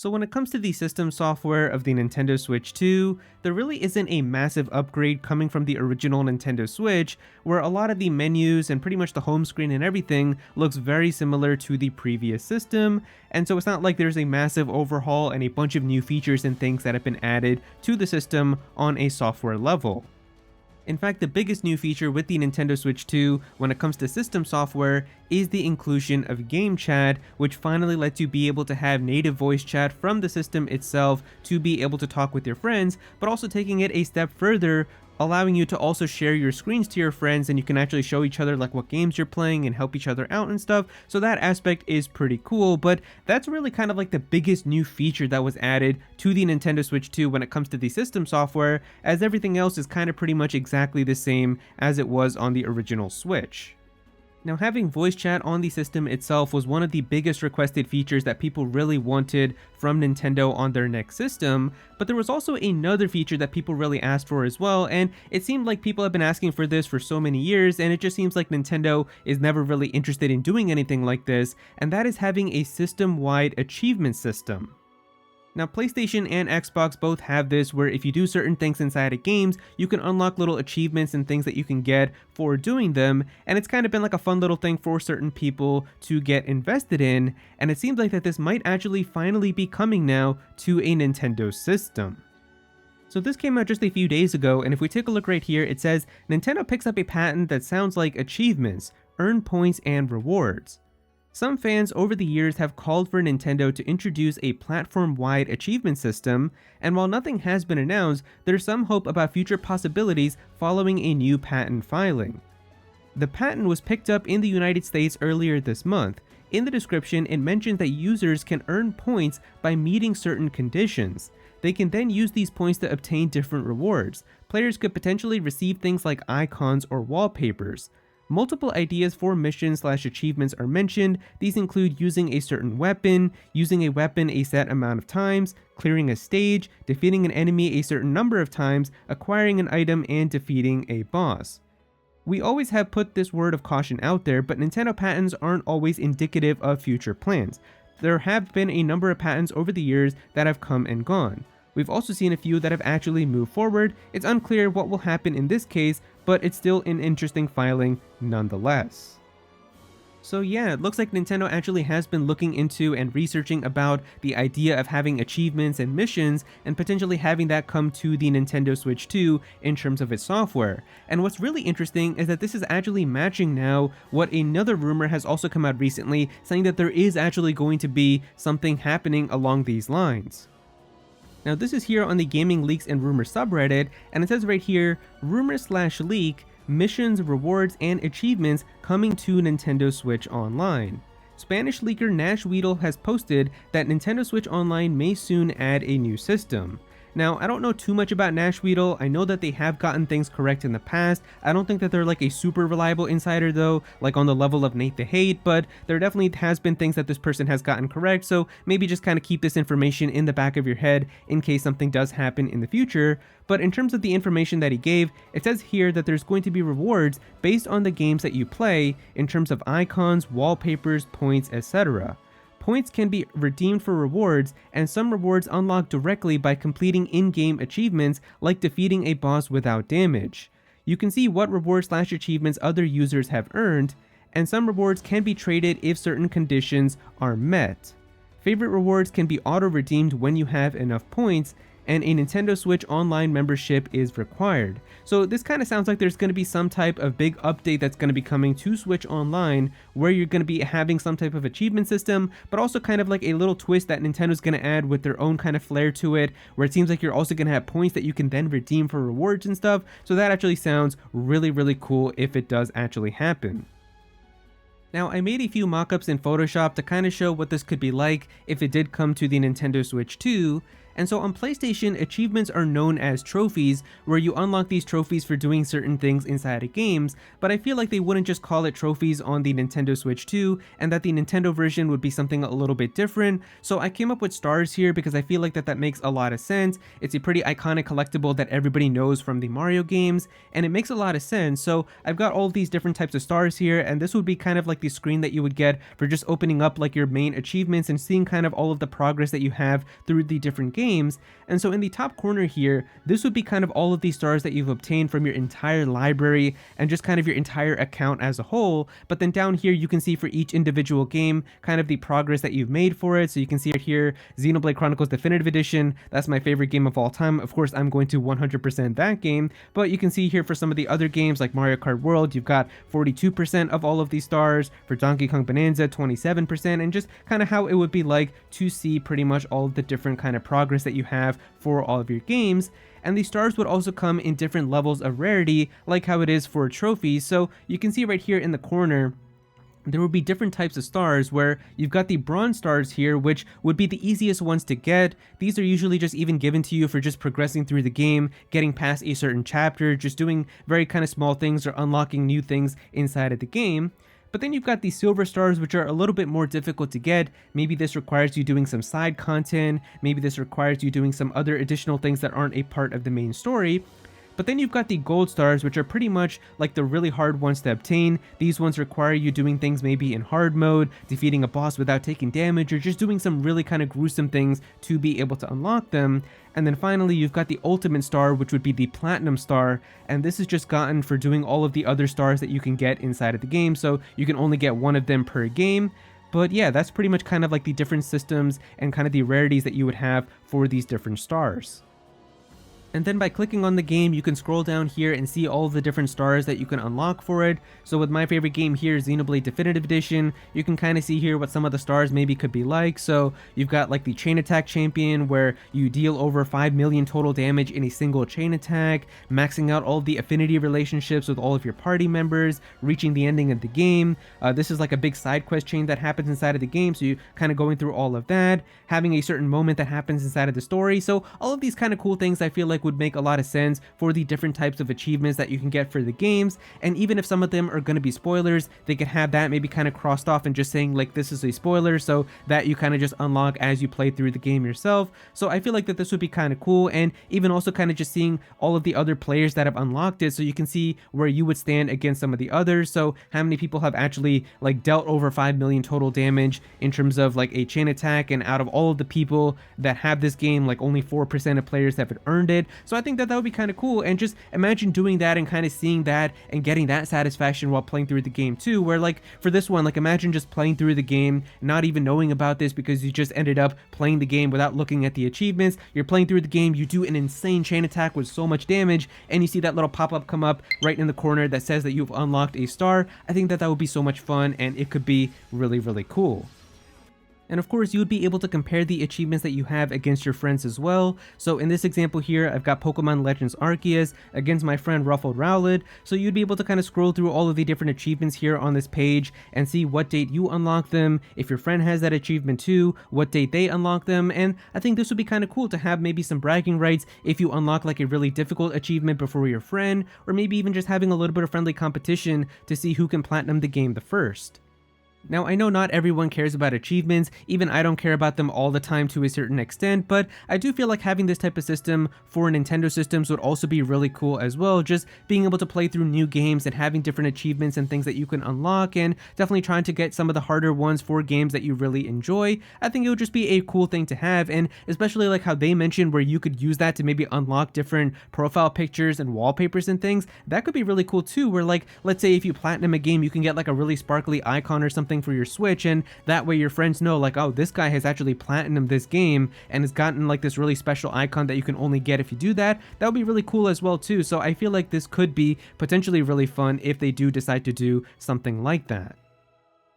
So when it comes to the system software of the Nintendo Switch 2, there really isn't a massive upgrade coming from the original Nintendo Switch, where a lot of the menus and pretty much the home screen and everything looks very similar to the previous system, and so it's not like there's a massive overhaul and a bunch of new features and things that have been added to the system on a software level. In fact, the biggest new feature with the Nintendo Switch 2 when it comes to system software is the inclusion of Game Chat, which finally lets you be able to have native voice chat from the system itself to be able to talk with your friends, but also taking it a step further, allowing you to also share your screens to your friends, and you can actually show each other like what games you're playing and help each other out and stuff. So that aspect is pretty cool, but that's really kind of like the biggest new feature that was added to the Nintendo Switch 2 when it comes to the system software, as everything else is kind of pretty much exactly the same as it was on the original Switch. Now, having voice chat on the system itself was one of the biggest requested features that people really wanted from Nintendo on their next system, but there was also another feature that people really asked for as well, and it seemed like people have been asking for this for so many years, and it just seems like Nintendo is never really interested in doing anything like this, and that is having a system-wide achievement system. Now, PlayStation and Xbox both have this, where if you do certain things inside of games, you can unlock little achievements and things that you can get for doing them, and it's kind of been like a fun little thing for certain people to get invested in, and it seems like that this might actually finally be coming now to a Nintendo system. So this came out just a few days ago, and if we take a look right here, it says Nintendo picks up a patent that sounds like achievements, earn points, and rewards. Some fans over the years have called for Nintendo to introduce a platform-wide achievement system, and while nothing has been announced, there's some hope about future possibilities following a new patent filing. The patent was picked up in the United States earlier this month. In the description, it mentions that users can earn points by meeting certain conditions. They can then use these points to obtain different rewards. Players could potentially receive things like icons or wallpapers. Multiple ideas for missions/achievements are mentioned. These include using a certain weapon, using a weapon a set amount of times, clearing a stage, defeating an enemy a certain number of times, acquiring an item, and defeating a boss. We always have put this word of caution out there, but Nintendo patents aren't always indicative of future plans. There have been a number of patents over the years that have come and gone. We've also seen a few that have actually moved forward. It's unclear what will happen in this case, but it's still an interesting filing nonetheless. So yeah, it looks like Nintendo actually has been looking into and researching about the idea of having achievements and missions and potentially having that come to the Nintendo Switch 2 in terms of its software. And what's really interesting is that this is actually matching now what another rumor has also come out recently, saying that there is actually going to be something happening along these lines. Now this is here on the Gaming Leaks and Rumors subreddit, and it says right here, rumor/leak, missions, rewards, and achievements coming to Nintendo Switch Online. Spanish leaker Nash Weedle has posted that Nintendo Switch Online may soon add a new system. Now, I don't know too much about Nash Weedle. I know that they have gotten things correct in the past. I don't think that they're like a super reliable insider though, like on the level of Nate the Hate, but there definitely has been things that this person has gotten correct, so maybe just kind of keep this information in the back of your head in case something does happen in the future. But in terms of the information that he gave, it says here that there's going to be rewards based on the games that you play in terms of icons, wallpapers, points, etc. Points can be redeemed for rewards, and some rewards unlock directly by completing in-game achievements like defeating a boss without damage. You can see what rewards/achievements other users have earned, and some rewards can be traded if certain conditions are met. Favorite rewards can be auto-redeemed when you have enough points, and a Nintendo Switch Online membership is required. So this kind of sounds like there's going to be some type of big update that's going to be coming to Switch Online, where you're going to be having some type of achievement system, but also kind of like a little twist that Nintendo's going to add with their own kind of flair to it, where it seems like you're also going to have points that you can then redeem for rewards and stuff. So that actually sounds really, really cool if it does actually happen. Now, I made a few mockups in Photoshop to kind of show what this could be like if it did come to the Nintendo Switch 2, And so on PlayStation, achievements are known as trophies, where you unlock these trophies for doing certain things inside of games, but I feel like they wouldn't just call it trophies on the Nintendo Switch 2, and that the Nintendo version would be something a little bit different. So I came up with stars here because I feel like that makes a lot of sense. It's a pretty iconic collectible that everybody knows from the Mario games, and it makes a lot of sense. So I've got all of these different types of stars here, and this would be kind of like the screen that you would get for just opening up like your main achievements and seeing kind of all of the progress that you have through the different games. And so in the top corner here, this would be kind of all of these stars that you've obtained from your entire library and just kind of your entire account as a whole. But then down here, you can see for each individual game, kind of the progress that you've made for it. So you can see right here, Xenoblade Chronicles Definitive Edition. That's my favorite game of all time. Of course, I'm going to 100% that game, but you can see here for some of the other games like Mario Kart World, you've got 42% of all of these stars. For Donkey Kong Bonanza, 27%, and just kind of how it would be like to see pretty much all of the different kind of progress that you have for all of your games. And these stars would also come in different levels of rarity, like how it is for trophies. So you can see right here in the corner, there will be different types of stars where you've got the bronze stars here, which would be the easiest ones to get. These are usually just even given to you for just progressing through the game, getting past a certain chapter, just doing very kind of small things or unlocking new things inside of the game. But then you've got these silver stars, which are a little bit more difficult to get. Maybe this requires you doing some side content. Maybe this requires you doing some other additional things that aren't a part of the main story. But then you've got the gold stars, which are pretty much like the really hard ones to obtain. These ones require you doing things maybe in hard mode, defeating a boss without taking damage, or just doing some really kind of gruesome things to be able to unlock them. And then finally, you've got the ultimate star, which would be the platinum star, and this is just gotten for doing all of the other stars that you can get inside of the game, so you can only get one of them per game. But yeah, that's pretty much kind of like the different systems and kind of the rarities that you would have for these different stars. And then by clicking on the game, you can scroll down here and see all of the different stars that you can unlock for it. So with my favorite game here, Xenoblade Definitive Edition, you can kind of see here what some of the stars maybe could be like. So you've got like the chain attack champion, where you deal over 5 million total damage in a single chain attack, maxing out all of the affinity relationships with all of your party members, reaching the ending of the game. This is like a big side quest chain that happens inside of the game, so you kind of going through all of that, having a certain moment that happens inside of the story. So all of these kind of cool things I feel like would make a lot of sense for the different types of achievements that you can get for the games. And even if some of them are going to be spoilers, they could have that maybe kind of crossed off and just saying like this is a spoiler, so that you kind of just unlock as you play through the game yourself. So I feel like that this would be kind of cool, and even also kind of just seeing all of the other players that have unlocked it, so you can see where you would stand against some of the others. So how many people have actually like dealt over 5 million total damage in terms of like a chain attack, and out of all of the people that have this game, like only 4% of players have earned it. So I think that would be kind of cool, and just imagine doing that and kind of seeing that and getting that satisfaction while playing through the game too, where like for this one, like imagine just playing through the game, not even knowing about this because you just ended up playing the game without looking at the achievements. You're playing through the game, you do an insane chain attack with so much damage, and you see that little pop-up come up right in the corner that says that you've unlocked a star. I think that would be so much fun, and it could be really, really cool. And of course, you would be able to compare the achievements that you have against your friends as well. So in this example here, I've got Pokemon Legends Arceus against my friend Ruffled Rowlet. So you'd be able to kind of scroll through all of the different achievements here on this page and see what date you unlock them. If your friend has that achievement too, what date they unlock them. And I think this would be kind of cool to have maybe some bragging rights if you unlock like a really difficult achievement before your friend, or maybe even just having a little bit of friendly competition to see who can platinum the game the first. Now, I know not everyone cares about achievements, even I don't care about them all the time to a certain extent, but I do feel like having this type of system for Nintendo systems would also be really cool as well, just being able to play through new games and having different achievements and things that you can unlock, and definitely trying to get some of the harder ones for games that you really enjoy. I think it would just be a cool thing to have, and especially like how they mentioned where you could use that to maybe unlock different profile pictures and wallpapers and things. That could be really cool too, where like, let's say if you platinum a game, you can get like a really sparkly icon or something for your Switch, and that way your friends know like, oh, this guy has actually platinumed this game and has gotten like this really special icon that you can only get if you do that. That would be really cool as well too. So I feel like this could be potentially really fun if they do decide to do something like that.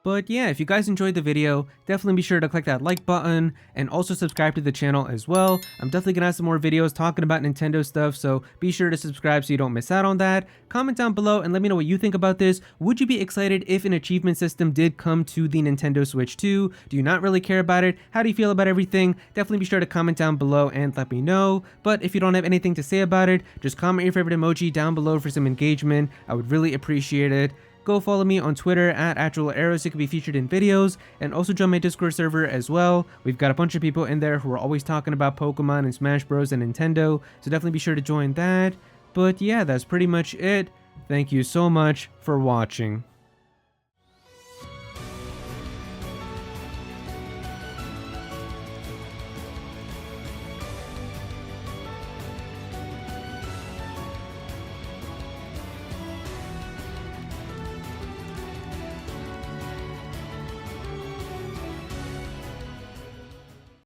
But yeah, if you guys enjoyed the video, definitely be sure to click that like button and also subscribe to the channel as well. I'm definitely gonna have some more videos talking about Nintendo stuff, so be sure to subscribe so you don't miss out on that. Comment down below and let me know what you think about this. Would you be excited if an achievement system did come to the Nintendo Switch 2? Do you not really care about it? How do you feel about everything? Definitely be sure to comment down below and let me know. But if you don't have anything to say about it, just comment your favorite emoji down below for some engagement. I would really appreciate it. Go follow me on Twitter at @Aero so you can be featured in videos, and also join my Discord server as well. We've got a bunch of people in there who are always talking about Pokemon and Smash Bros and Nintendo, so definitely be sure to join that. But yeah, that's pretty much it. Thank you so much for watching.